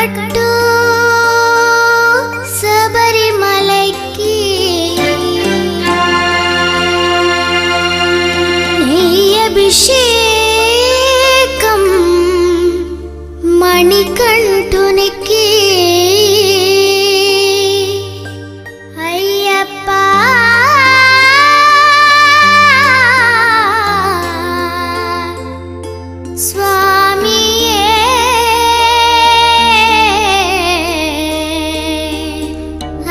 కట్టు శబరిమలైకి అభిషేకం మణికంఠునికి అయ్యప్ప స్వామియే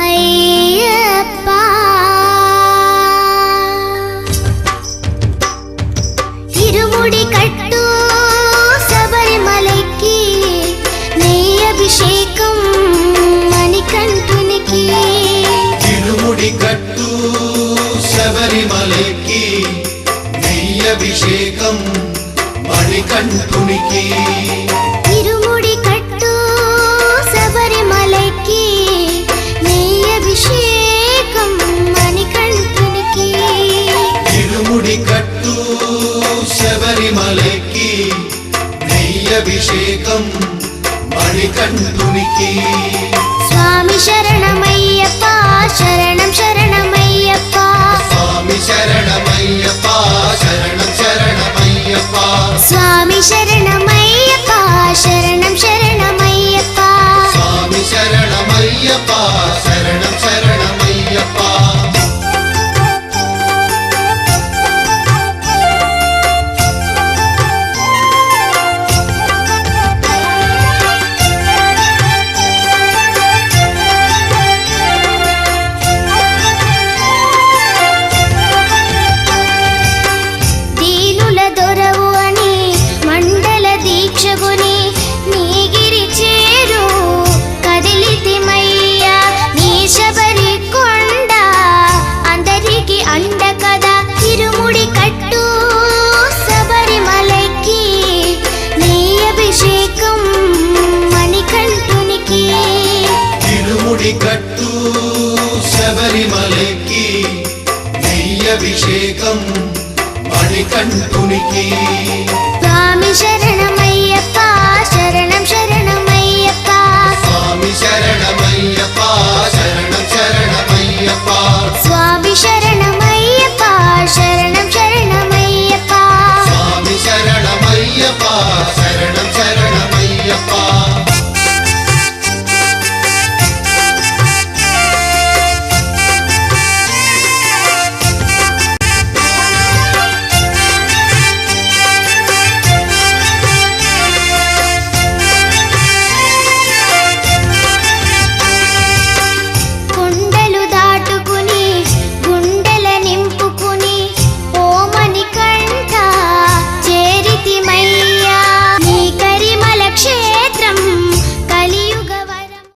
అయ్యప్ప ఇరుముడి కట్టు శబరిమలైకి నెయ్యి అభిషేకం మణికంఠునికి ఇరుముడి కట్టు శబరిమలైకి నెయ్యి అభిషేకం మణికంఠునికి ఇరుముడి కట్టు శబరిమలైకి నెయ్యి అభిషేకం మణికంఠునికి ఇరుముడి కట్టు శబరిమలైకి నెయ్యి అభిషేకం మణికంఠునికి స్వామి శరణమయ్యప్ప శరణం శరణమయ్యప్ప స్వామి శరణమయ్యప్ప శరణం శరణమయ్యప్ప స్వామి శరణమయ్యప్ప శరణం శరణమయ్యప్ప స్వామి శరణమయ్యప్ప శరణం శరణమయ్యప్ప దీనుల దొరవు అని మండల దీక్షగుని నీగిరి చేరు కదిలితిమయ్యా నీ శబరి కొండ అందరికి అండ కదా ఇరుముడి కట్టు శబరిమలైకి నీ అభిషేకం మణికంఠునికి ఇరుముడి కట్టు శబరిమలైకి నెయ్యి అభిషేకం మణికంఠునికి స్వామి శరణ